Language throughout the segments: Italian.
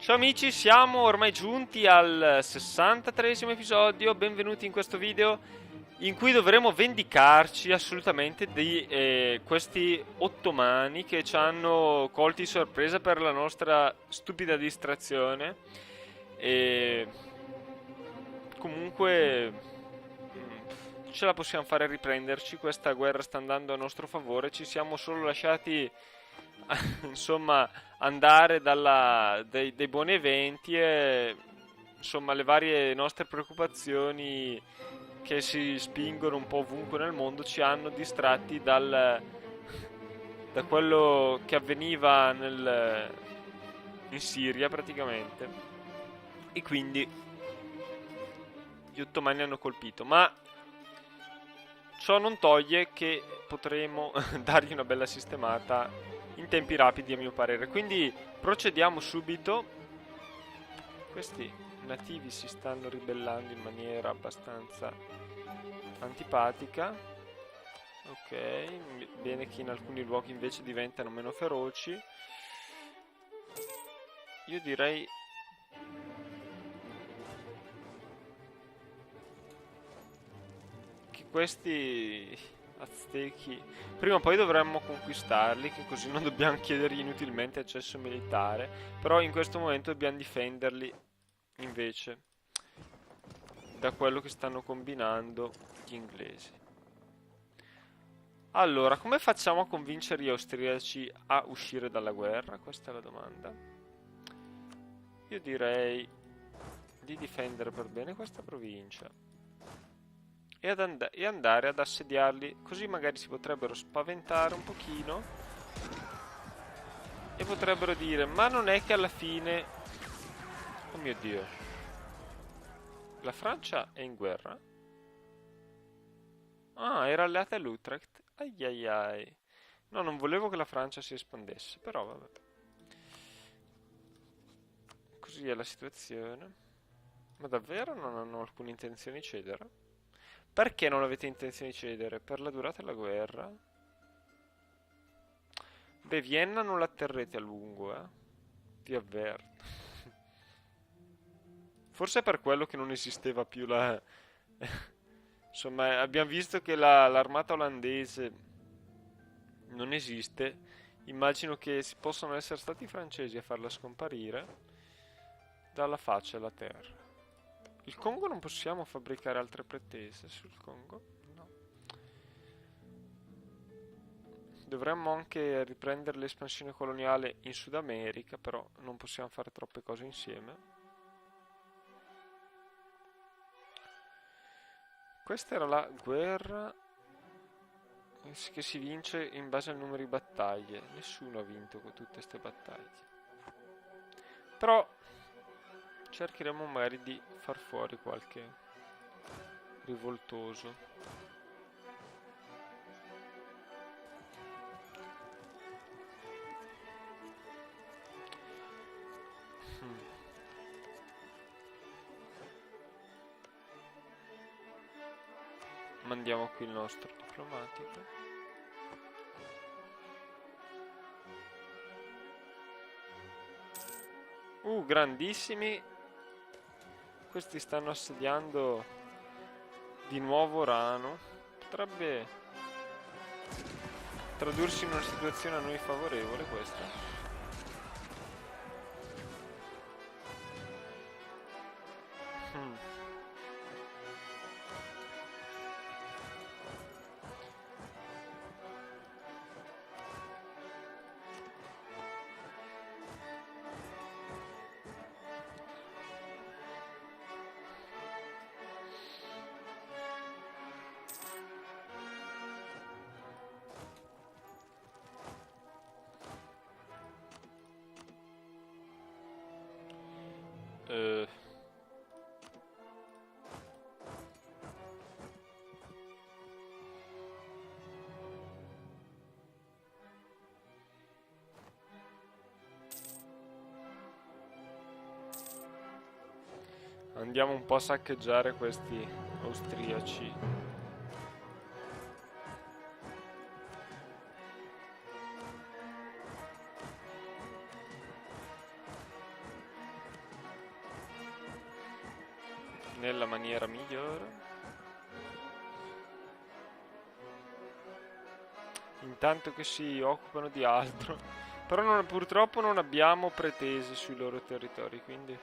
Ciao amici, siamo ormai giunti al 63esimo episodio, benvenuti in questo video in cui dovremo vendicarci assolutamente di questi ottomani che ci hanno colti di sorpresa per la nostra stupida distrazione. E comunque ce la possiamo fare a riprenderci, questa guerra sta andando a nostro favore, ci siamo solo lasciati insomma andare dai buoni eventi e insomma le varie nostre preoccupazioni che si spingono un po' ovunque nel mondo ci hanno distratti da quello che avveniva in Siria praticamente, e quindi gli ottomani hanno colpito, ma ciò non toglie che potremo dargli una bella sistemata in tempi rapidi a mio parere. Quindi procediamo subito. Questi nativi si stanno ribellando in maniera abbastanza antipatica. Ok, bene che in alcuni luoghi invece diventano meno feroci. Io direi che questi aztechi prima o poi dovremmo conquistarli, che così non dobbiamo chiedergli inutilmente accesso militare, però in questo momento dobbiamo difenderli invece da quello che stanno combinando gli inglesi. Allora, come facciamo a convincere gli austriaci a uscire dalla guerra? Questa è la domanda. Io direi di difendere per bene questa provincia e andare ad assediarli, così magari si potrebbero spaventare un pochino e potrebbero dire: ma non è che alla fine, oh mio Dio, la Francia è in guerra? Ah, era alleata all'Utrecht. Ai ai ai. No, non volevo che la Francia si espandesse, però vabbè. Così è la situazione. Ma davvero non hanno alcuna intenzione di cedere? Perché non avete intenzione di cedere? Per la durata della guerra? Beh, Vienna non la terrete a lungo, eh. Vi avverto. Forse è per quello che non esisteva più la... Insomma, abbiamo visto che l'armata olandese non esiste. Immagino che si possano essere stati i francesi a farla scomparire dalla faccia della terra. Il Congo non possiamo fabbricare altre pretese sul Congo? No. Dovremmo anche riprendere l'espansione coloniale in Sud America, però non possiamo fare troppe cose insieme. Questa era la guerra che si vince in base al numero di battaglie. Nessuno ha vinto con tutte queste battaglie. Però cercheremo magari di far fuori qualche rivoltoso. Mandiamo qui il nostro diplomatico. Grandissimi. Questi stanno assediando di nuovo Rano. Potrebbe tradursi in una situazione a noi favorevole questa. Eh, Andiamo un po' a saccheggiare questi austriaci. nella maniera migliore. Intanto che si occupano di altro. Però purtroppo non abbiamo pretese sui loro territori, quindi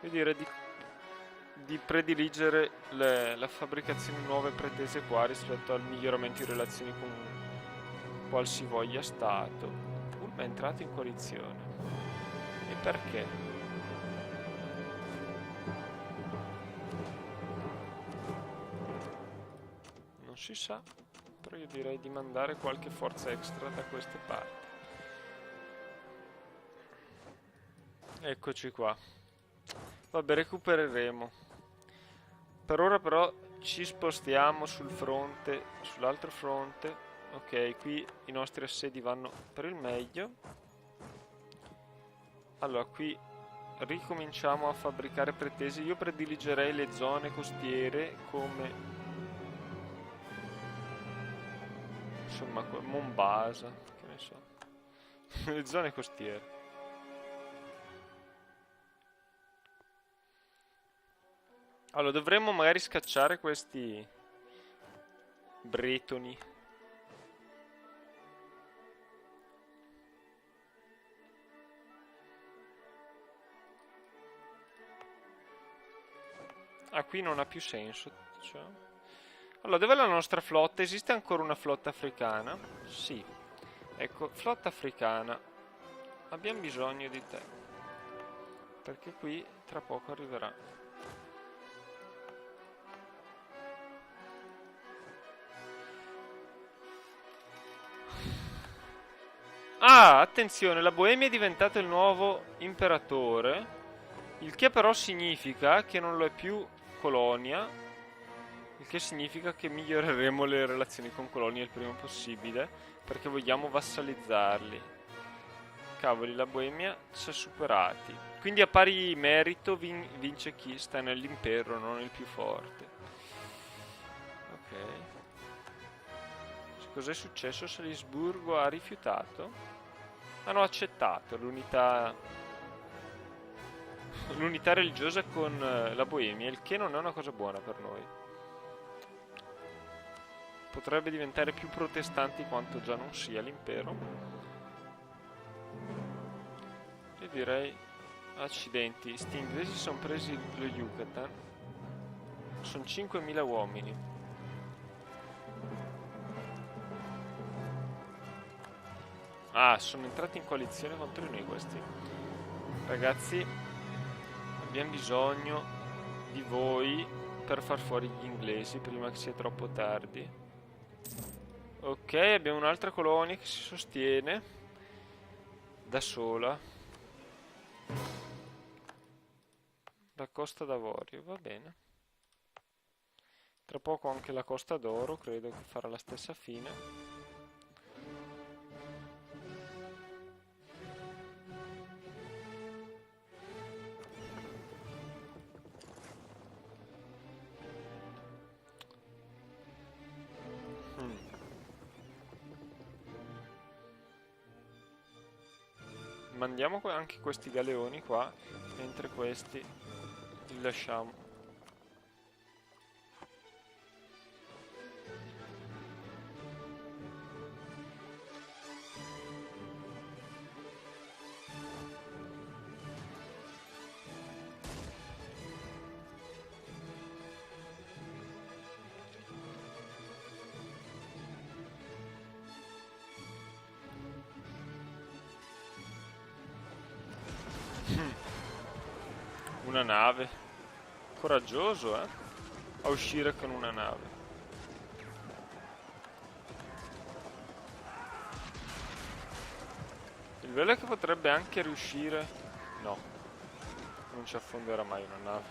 io direi di prediligere la fabbricazione di nuove pretese qua rispetto al miglioramento di relazioni con qualsivoglia stato. Ulm è entrato in coalizione. E perché? Non si sa, però io direi di mandare qualche forza extra da queste parti. Eccoci qua. Vabbè, recupereremo. Per ora però ci spostiamo sull'altro fronte. Ok, qui i nostri assedi vanno per il meglio. Allora, qui ricominciamo a fabbricare pretese. Io prediligerei le zone costiere come, insomma, Mombasa, che ne so. Le zone costiere. Allora, dovremmo magari scacciare questi bretoni. Ah, qui non ha più senso, cioè. Allora, dov'è la nostra flotta? Esiste ancora una flotta africana? Sì. Ecco, flotta africana. Abbiamo bisogno di te. Perché qui tra poco arriverà. Ah, attenzione, la Boemia è diventato il nuovo imperatore, il che però significa che non lo è più colonia, il che significa che miglioreremo le relazioni con Colonia il prima possibile, perché vogliamo vassalizzarli. Cavoli, la Boemia ci ha superati. Quindi a pari merito vince chi sta nell'impero, non il più forte. Ok. Cos'è successo? Salisburgo ha rifiutato? Hanno accettato l'unità religiosa con la Boemia, il che non è una cosa buona per noi. Potrebbe diventare più protestanti quanto già non sia l'impero. Io direi accidenti, sti inglesi sono presi lo Yucatan. Sono 5.000 uomini. Ah, sono entrati in coalizione contro noi questi. Ragazzi, abbiamo bisogno di voi per far fuori gli inglesi prima che sia troppo tardi. Ok, abbiamo un'altra colonia che si sostiene da sola. La Costa d'Avorio, va bene. Tra poco anche la Costa d'Oro, credo che farà la stessa fine. Mandiamo anche questi galeoni qua, mentre questi li lasciamo. Una nave. Coraggioso, a uscire con una nave. Il bello è che potrebbe anche riuscire... No. Non ci affonderà mai una nave.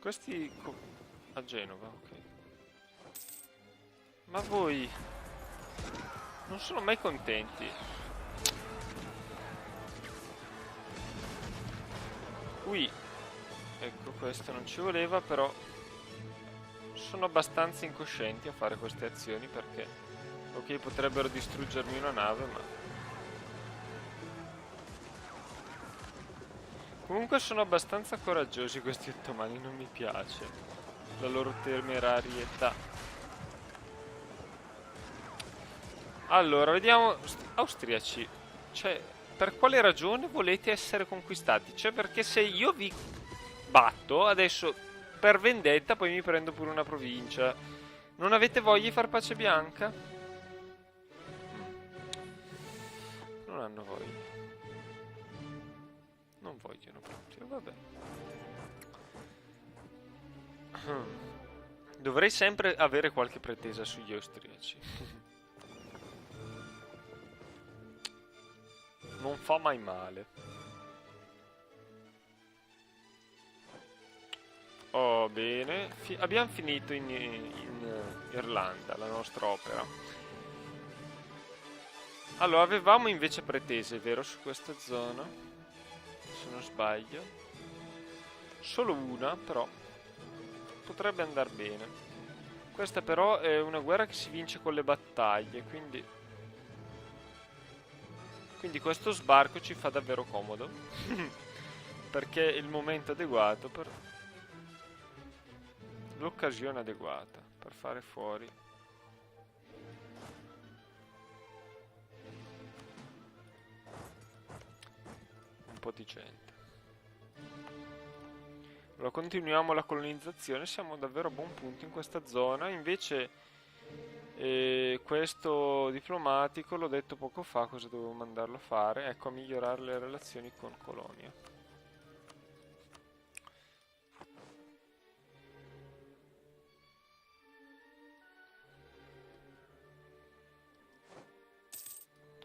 Questi... a Genova, ok. Ma voi... non sono mai contenti. Qui, ecco, questo non ci voleva, però sono abbastanza incoscienti a fare queste azioni perché Ok, potrebbero distruggermi una nave, ma... Comunque sono abbastanza coraggiosi questi ottomani, non mi piace la loro temerarietà. Allora, vediamo... Austriaci, cioè, per quale ragione volete essere conquistati? Cioè, perché se io vi batto, adesso, per vendetta, poi mi prendo pure una provincia. Non avete voglia di far pace bianca? Non hanno voglia. Non vogliono proprio, vabbè. Dovrei sempre avere qualche pretesa sugli austriaci. Non fa mai male. Oh, bene. Abbiamo finito in Irlanda, la nostra opera. Allora, avevamo invece pretese, vero, su questa zona? Se non sbaglio. Solo una, però. Potrebbe andare bene. Questa però è una guerra che si vince con le battaglie, quindi... Quindi questo sbarco ci fa davvero comodo. Perché è il momento adeguato per... L'occasione adeguata per fare fuori un po' di gente. Allora continuiamo la colonizzazione, siamo davvero a buon punto in questa zona. Invece questo diplomatico, l'ho detto poco fa cosa dovevo mandarlo a fare, ecco, a migliorare le relazioni con Colonia.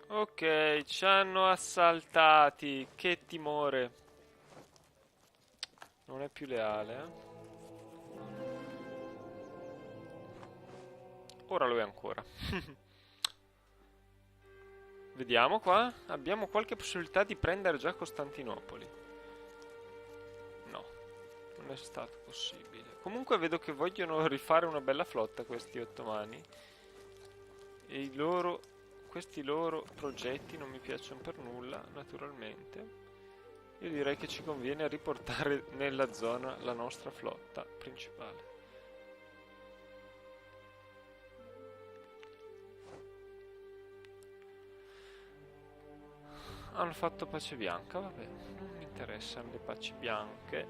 Ok, ci hanno assaltati, che timore. Non è più leale, eh? Ora lo è ancora. Vediamo qua. Abbiamo qualche possibilità di prendere già Costantinopoli. No, non è stato possibile. Comunque vedo che vogliono rifare una bella flotta questi ottomani. E questi loro progetti non mi piacciono per nulla, naturalmente. Io direi che ci conviene riportare nella zona la nostra flotta principale. Hanno fatto pace bianca, vabbè, non mi interessano le paci bianche.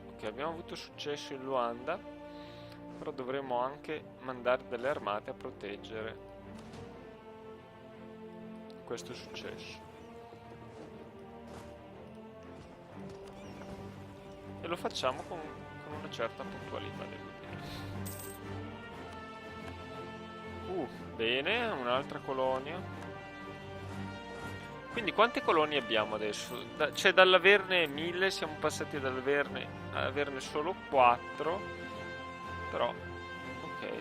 Ok, abbiamo avuto successo in Luanda, però dovremmo anche mandare delle armate a proteggere questo successo. E lo facciamo con una certa puntualità, devo dire. Bene, un'altra colonia. Quindi quante colonie abbiamo adesso? Cioè dall'averne 1000 siamo passati ad averne solo 4. Però, ok.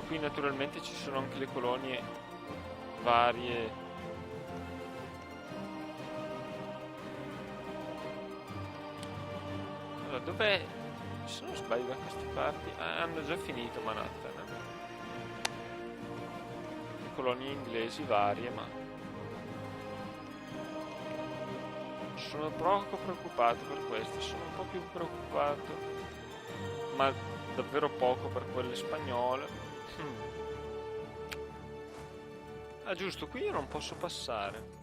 Qui naturalmente ci sono anche le colonie varie. Allora, dov'è? Se non sbaglio da queste parti... hanno già finito Manhattan. Le colonie inglesi varie, ma... sono poco preoccupato per queste, sono un po' più preoccupato, ma davvero poco per quelle spagnole. Ah, giusto, qui io non posso passare.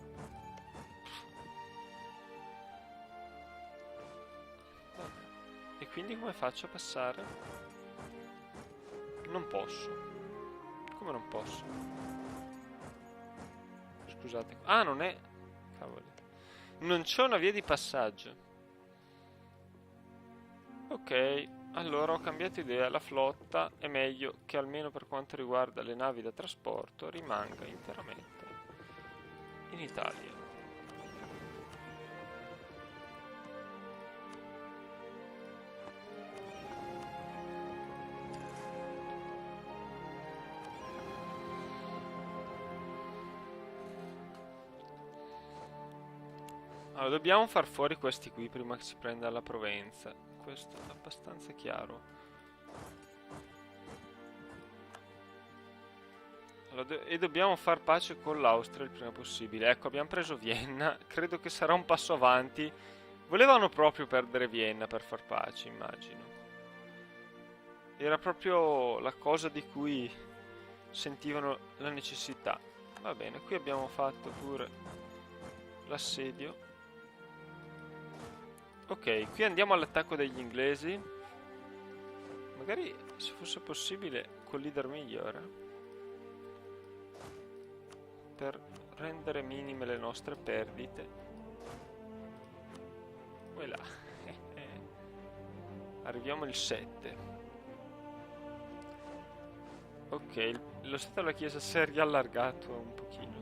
E quindi come faccio a passare? Non posso. Come non posso? Scusate. Ah, non è... Cavoli. Non c'è una via di passaggio. Ok, allora ho cambiato idea. La flotta è meglio che almeno per quanto riguarda le navi da trasporto rimanga interamente in Italia. Allora, dobbiamo far fuori questi qui prima che si prenda la Provenza. Questo è abbastanza chiaro. Allora, e dobbiamo far pace con l'Austria il prima possibile. Ecco, abbiamo preso Vienna. Credo che sarà un passo avanti. Volevano proprio perdere Vienna per far pace, immagino. Era proprio la cosa di cui sentivano la necessità. Va bene, qui abbiamo fatto pure l'assedio. Ok, qui andiamo all'attacco degli inglesi. Magari, se fosse possibile, col leader migliore. Per rendere minime le nostre perdite. Voilà. Arriviamo il 7. Ok, lo stato della chiesa si è riallargato un pochino.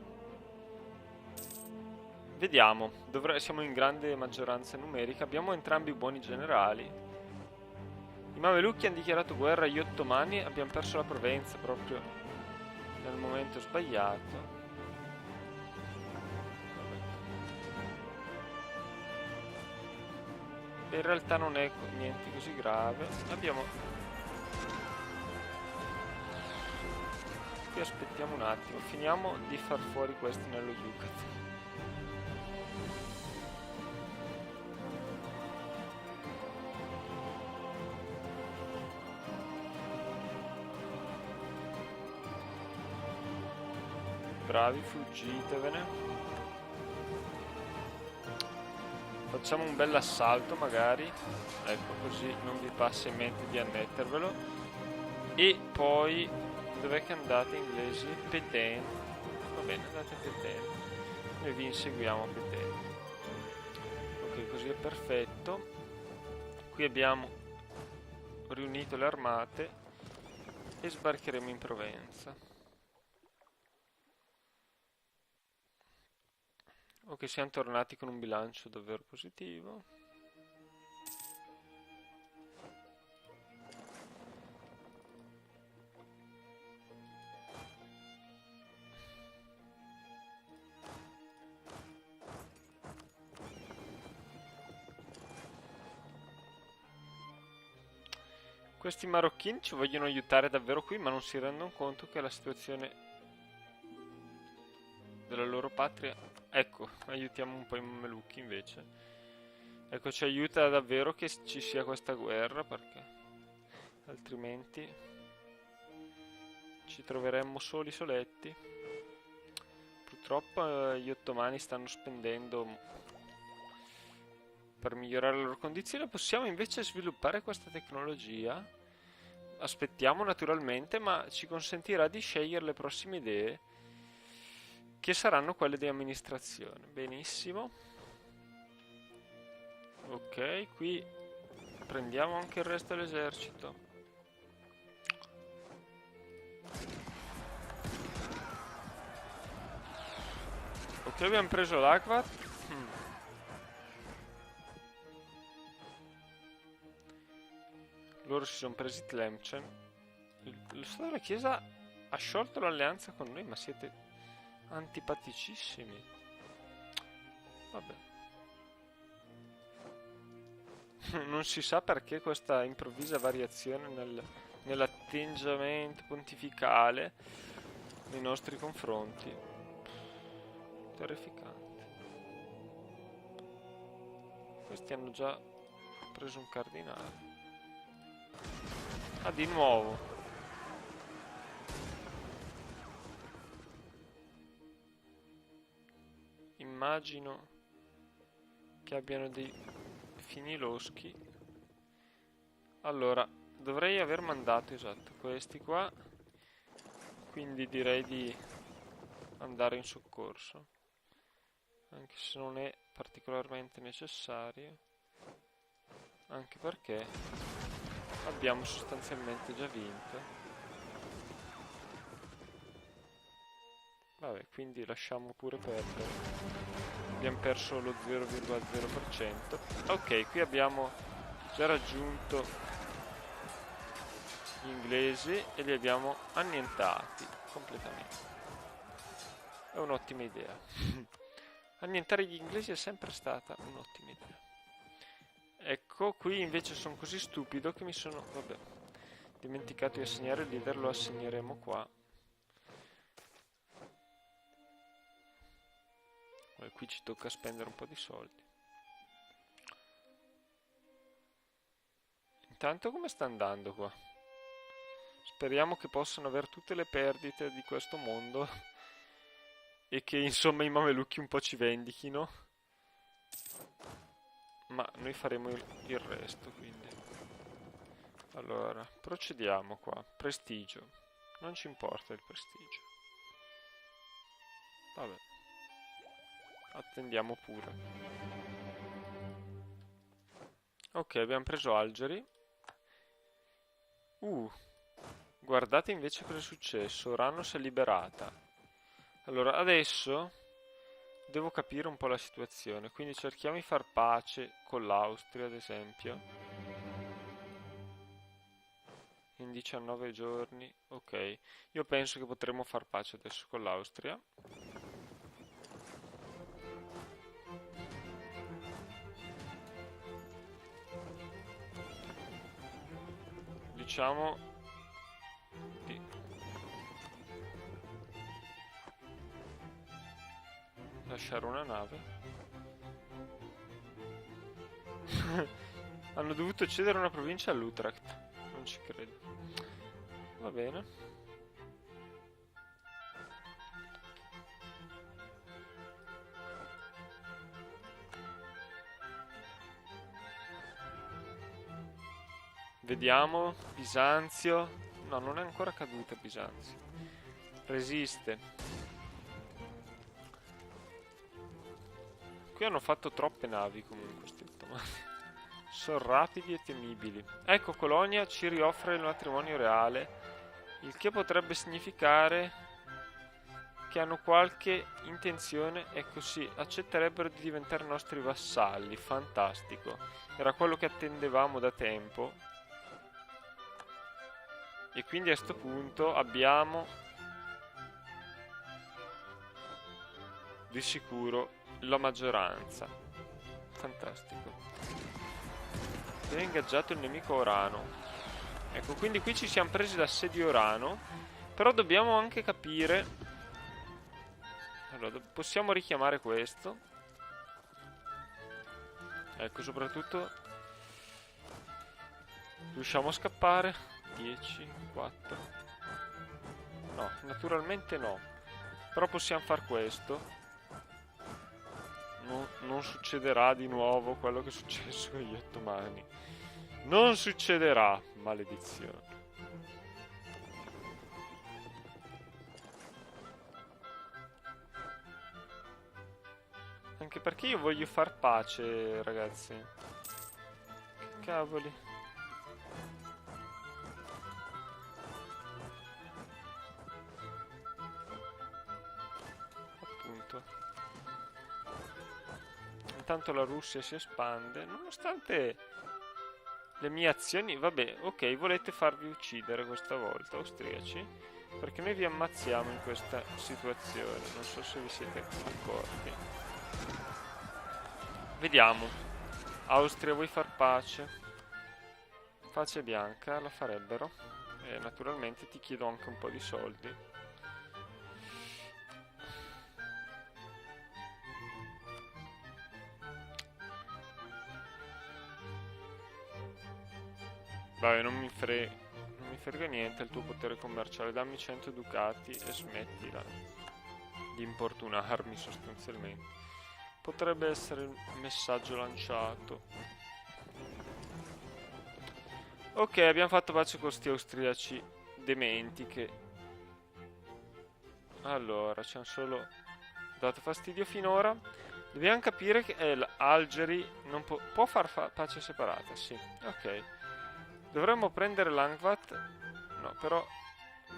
Vediamo, siamo in grande maggioranza numerica, abbiamo entrambi buoni generali. I Mamelucchi hanno dichiarato guerra agli Ottomani, abbiamo perso la Provenza proprio nel momento sbagliato. Vabbè. In realtà non è niente così grave. Qui aspettiamo un attimo, finiamo di far fuori questi nello Yucatan. Bravi, fuggitevene. Facciamo un bel assalto magari. Ecco, così non vi passa in mente di annettervelo. E poi, dov'è che andate inglesi? Pétain. Va bene, andate a Pétain. Noi vi inseguiamo a Pétain. Ok, così è perfetto. Qui abbiamo riunito le armate e sbarcheremo in Provenza. Ok, siamo tornati con un bilancio davvero positivo. Questi marocchini ci vogliono aiutare davvero qui, ma non si rendono conto che la situazione della loro patria... Ecco, aiutiamo un po' i mamelucchi invece. Ecco, ci aiuta davvero che ci sia questa guerra, perché altrimenti ci troveremmo soli soletti. Purtroppo gli ottomani stanno spendendo per migliorare le loro condizioni. Possiamo invece sviluppare questa tecnologia. Aspettiamo naturalmente, ma ci consentirà di scegliere le prossime idee, che saranno quelle di amministrazione. Benissimo. Ok, qui prendiamo anche il resto dell'esercito. Ok, abbiamo preso l'Akvat. Loro si sono presi Tlemcen. Lo Stato della Chiesa ha sciolto l'alleanza con noi, ma siete antipaticissimi. Vabbè. Non si sa perché questa improvvisa variazione nell'atteggiamento pontificale nei nostri confronti. Terrificante. Questi hanno già preso un cardinale. Ah, di nuovo. Immagino che abbiano dei fini loschi. Allora, dovrei aver mandato, esatto, questi qua. Quindi direi di andare in soccorso, anche se non è particolarmente necessario, anche perché abbiamo sostanzialmente già vinto. Vabbè, quindi lasciamo pure perdere. Abbiamo perso lo 0,0%. Ok, qui abbiamo già raggiunto gli inglesi e li abbiamo annientati completamente. È un'ottima idea. Annientare gli inglesi è sempre stata un'ottima idea. Ecco, qui invece sono così stupido che mi sono... Vabbè, dimenticato di assegnare il leader, lo assegneremo qua. Qui ci tocca spendere un po' di soldi. Intanto come sta andando qua? Speriamo che possano avere tutte le perdite di questo mondo e che insomma i mamelucchi un po' ci vendichino. Ma noi faremo il resto, quindi. Allora, procediamo qua. Prestigio. Non ci importa il prestigio. Vabbè. Attendiamo pure. Ok, abbiamo preso Algeri. Guardate invece cosa è successo. Orano si è liberata. Allora, adesso devo capire un po' la situazione. Quindi cerchiamo di far pace con l'Austria, ad esempio. In 19 giorni. Ok. Io penso che potremo far pace adesso con l'Austria. Diciamo di lasciare una nave. Hanno dovuto cedere una provincia all'Utrecht. Non ci credo. Va bene. Vediamo. Bisanzio. No, non è ancora caduta Bisanzio. Resiste. Qui hanno fatto troppe navi comunque sti ottomani. Sono rapidi e temibili. Ecco, Colonia ci rioffre il matrimonio reale, il che potrebbe significare che hanno qualche intenzione. Ecco sì, accetterebbero di diventare nostri vassalli. Fantastico. Era quello che attendevamo da tempo. E quindi a questo punto abbiamo di sicuro la maggioranza. Fantastico. Abbiamo ingaggiato il nemico Orano. Ecco, quindi qui ci siamo presi l'assedio Orano. Però dobbiamo anche capire. Allora, possiamo richiamare questo. Ecco, soprattutto riusciamo a scappare. 10, 4. No, naturalmente no. Però possiamo far questo. Non succederà di nuovo quello che è successo con gli ottomani. Non succederà, maledizione. Anche perché io voglio far pace, ragazzi. Che cavoli. Appunto. Intanto la Russia si espande, nonostante le mie azioni. Vabbè, ok, volete farvi uccidere questa volta, austriaci, perché noi vi ammazziamo in questa situazione. Non so se vi siete accorti. Vediamo. Austria, vuoi far pace? Pace bianca, la farebbero. E naturalmente ti chiedo anche un po' di soldi. Vabbè, non mi frega niente il tuo potere commerciale. Dammi 100 ducati e smettila di importunarmi sostanzialmente. Potrebbe essere il messaggio lanciato. Ok, abbiamo fatto pace con questi austriaci dementi che... Allora, ci hanno solo dato fastidio finora. Dobbiamo capire che l'Algeri non può far pace separata, sì. Ok. Dovremmo prendere l'Angvat. No, però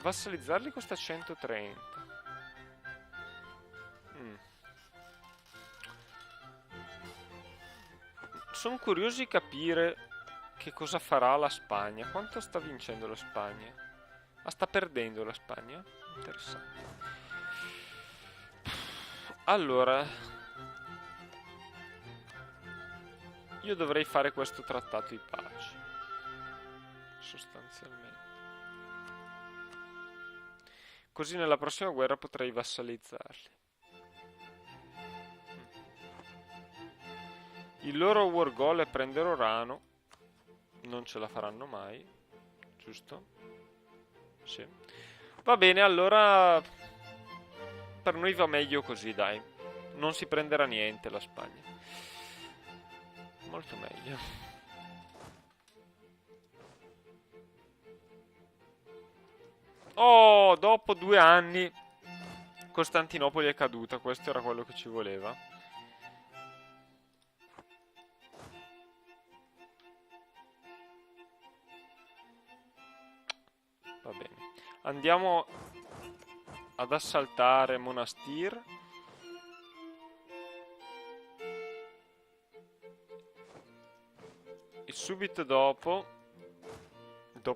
vassalizzarli costa 130. Sono curioso di capire che cosa farà la Spagna. Quanto sta vincendo la Spagna? Ah, sta perdendo la Spagna? Interessante. Allora, io dovrei fare questo trattato di pace, sostanzialmente. Così nella prossima guerra potrei vassalizzarli. Il loro war goal è prendere Orano. Non ce la faranno mai, giusto? Sì. Va bene, allora per noi va meglio così, dai. Non si prenderà niente la Spagna. Molto meglio. Oh, dopo 2 anni Costantinopoli è caduta. Questo era quello che ci voleva. Va bene. Andiamo ad assaltare Monastir. E subito dopo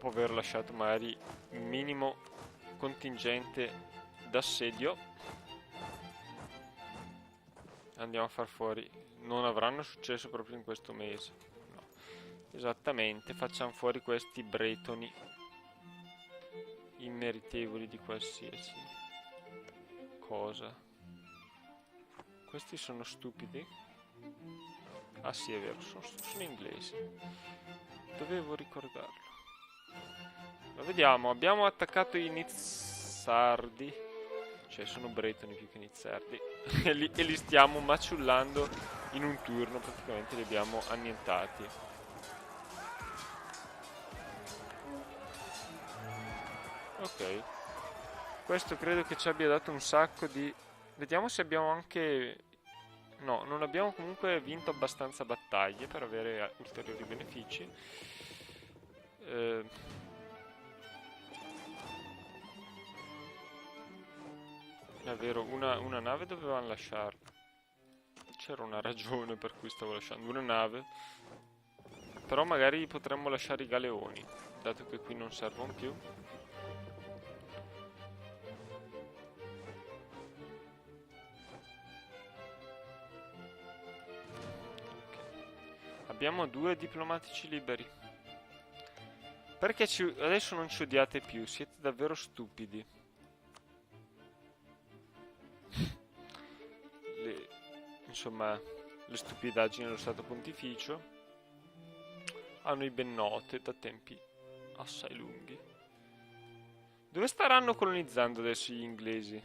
aver lasciato magari un minimo contingente d'assedio, andiamo a far fuori. Non avranno successo proprio in questo mese, no. Esattamente, facciamo fuori questi bretoni immeritevoli di qualsiasi cosa. Questi sono stupidi? Ah sì, è vero, sono inglesi. Dovevo ricordarlo. Ma vediamo, abbiamo attaccato i Nizzardi. Cioè, sono bretoni più che Nizzardi. e li stiamo maciullando in un turno, praticamente li abbiamo annientati. Ok. Questo credo che ci abbia dato un sacco di... Vediamo se abbiamo anche... No, non abbiamo comunque vinto abbastanza battaglie per avere ulteriori benefici. È vero, una nave dovevamo lasciarla. C'era una ragione per cui stavo lasciando una nave. Però magari potremmo lasciare i galeoni, dato che qui non servono più. Abbiamo 2 diplomatici liberi. Perché adesso non ci odiate più? Siete davvero stupidi. Insomma, le stupidaggini dello Stato Pontificio a noi ben note da tempi assai lunghi. Dove staranno colonizzando adesso gli inglesi?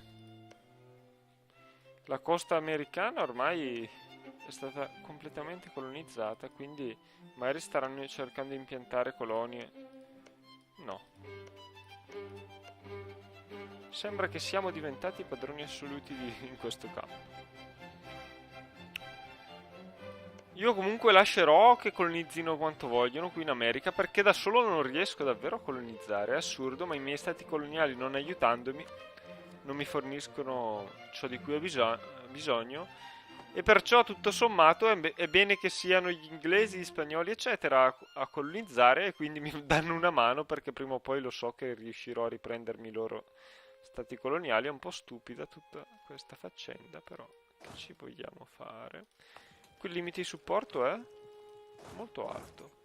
La costa americana ormai è stata completamente colonizzata, quindi magari staranno cercando di impiantare colonie. No. Sembra che siamo diventati padroni assoluti in questo campo. Io comunque lascerò che colonizzino quanto vogliono qui in America, perché da solo non riesco davvero a colonizzare. È assurdo, ma i miei stati coloniali, non aiutandomi, non mi forniscono ciò di cui ho bisogno. E perciò tutto sommato è bene che siano gli inglesi, gli spagnoli eccetera a colonizzare, e quindi mi danno una mano, perché prima o poi lo so che riuscirò a riprendermi i loro stati coloniali. È un po' stupida tutta questa faccenda, però che ci vogliamo fare? Qui il limite di supporto è molto alto.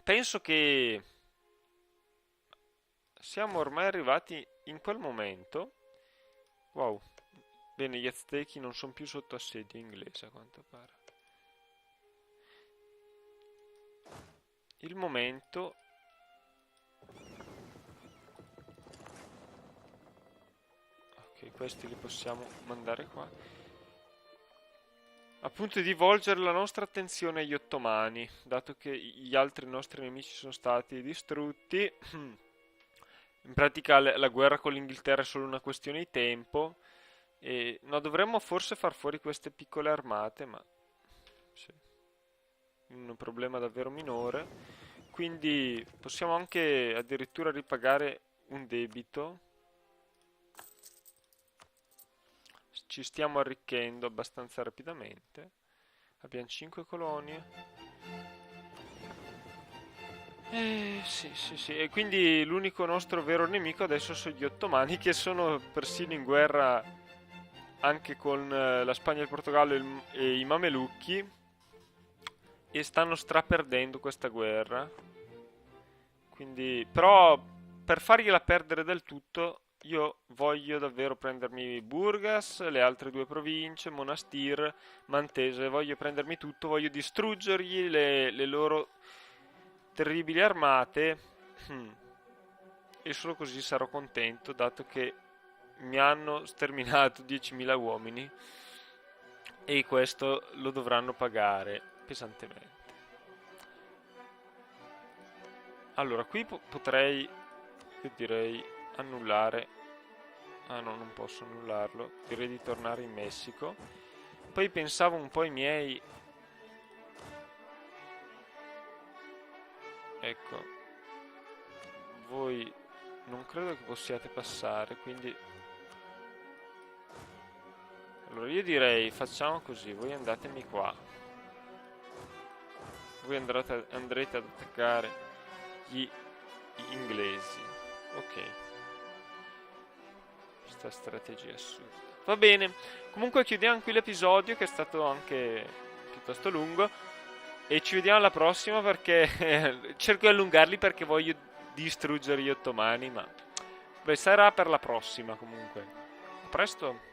Penso che siamo ormai arrivati in quel momento. Wow. Bene, gli Aztechi non sono più sotto assedio inglese, a quanto pare. Il momento... Ok, questi li possiamo mandare qua. Appunto, di volgere la nostra attenzione agli ottomani, dato che gli altri nostri nemici sono stati distrutti. In pratica la guerra con l'Inghilterra è solo una questione di tempo. E no, dovremmo forse far fuori queste piccole armate, ma sì, un problema davvero minore. Quindi possiamo anche addirittura ripagare un debito. Ci stiamo arricchendo abbastanza rapidamente. Abbiamo 5 colonie. Sì. E quindi l'unico nostro vero nemico adesso sono gli ottomani, che sono persino in guerra anche con la Spagna, il Portogallo e i Mamelucchi, e stanno straperdendo questa guerra. Quindi, però, per fargliela perdere del tutto, io voglio davvero prendermi Burgas, le altre due province, Monastir, Mantese, voglio prendermi tutto, voglio distruggergli le loro terribili armate. E solo così sarò contento, dato che mi hanno sterminato 10.000 uomini e questo lo dovranno pagare pesantemente. Allora, qui potrei, io direi, annullare. Ah no, non posso annullarlo. Direi di tornare in Messico. Poi pensavo un po' ai miei. Ecco, voi non credo che possiate passare, quindi... Allora, io direi, facciamo così, voi andatemi qua. Voi andrete ad attaccare gli inglesi. Ok. Questa strategia assurda. Va bene. Comunque chiudiamo qui l'episodio, che è stato anche piuttosto lungo. E ci vediamo alla prossima, perché cerco di allungarli perché voglio distruggere gli ottomani. Ma beh, sarà per la prossima comunque. A presto.